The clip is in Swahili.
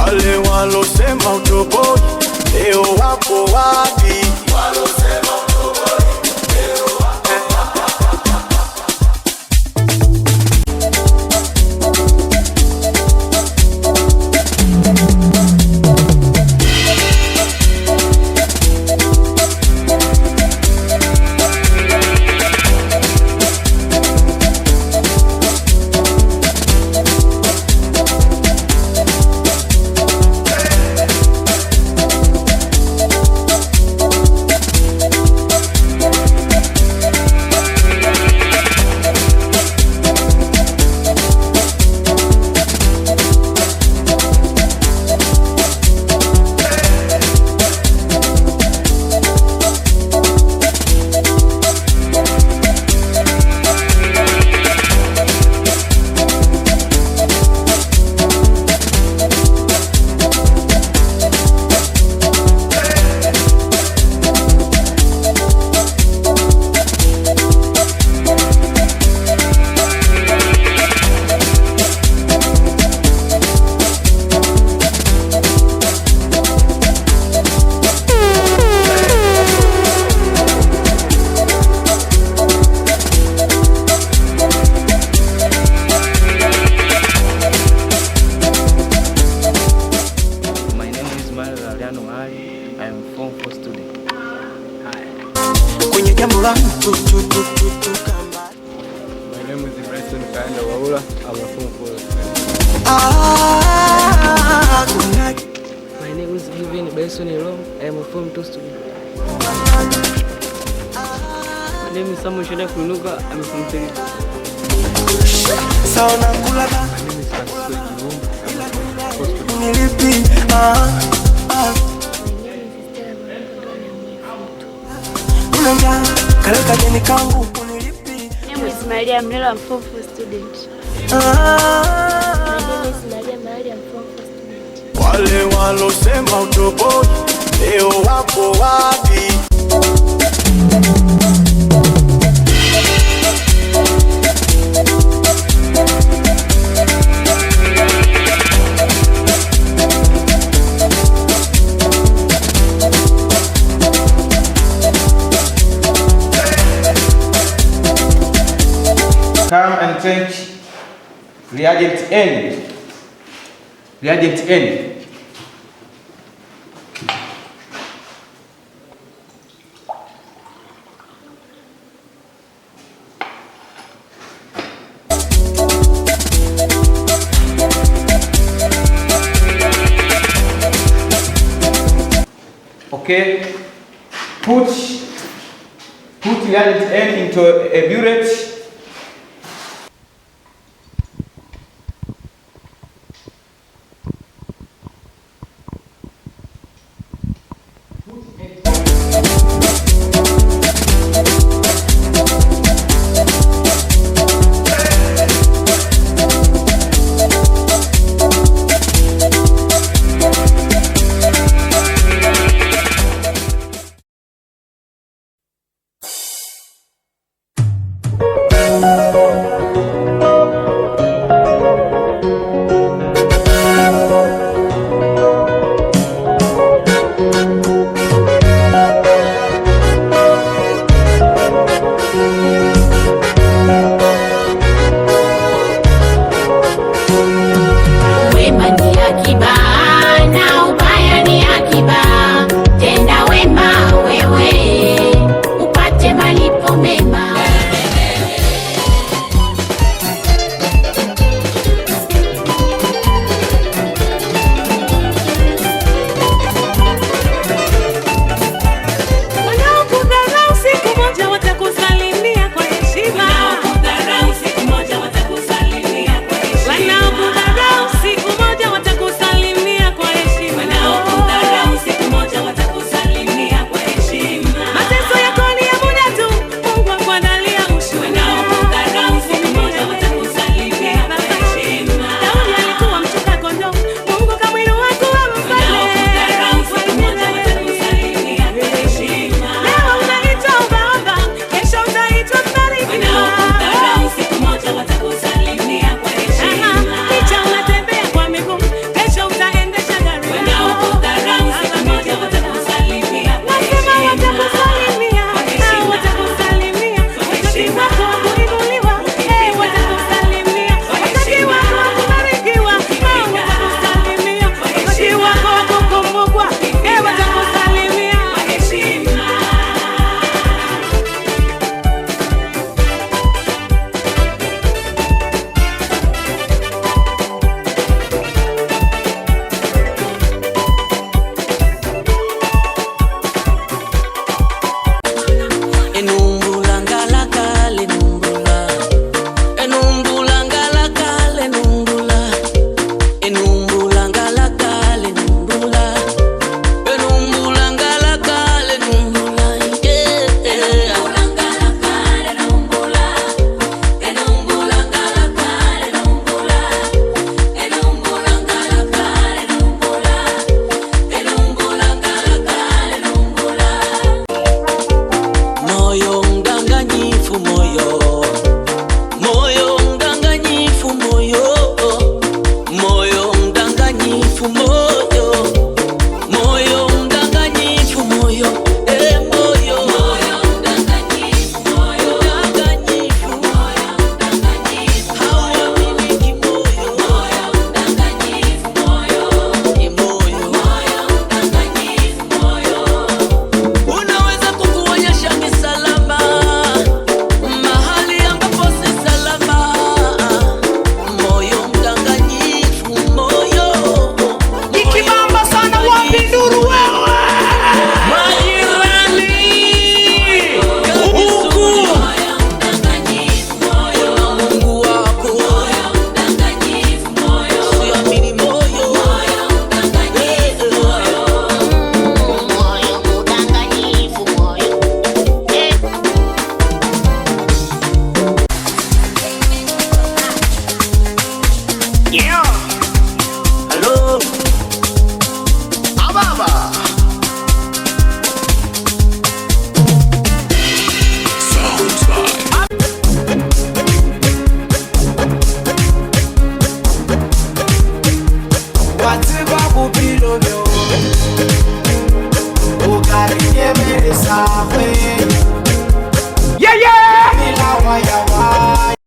Wale walosema utoboi leo wako wapi? Walosema utoboi leo wako I am Form 4 student. Hi. My name is Bryson Kaenda Waula. I'm a Form 4 student. My name is Given Benson Elo. I am a Form 2 student. My name is Samuel Shada Kunuka. I'm a Form 3. My name is Francisco Givu. I'm a Form 4 student. My name is Maria Mlelo. I'm Form 4 student. My name is Maria Mali. I'm Form 4 student. Wale walosema utoboi leo wako wapi? Come and take reagent N. Reagent N. Okay. Put reagent N into a burette. love you. Oh God, give me this heart.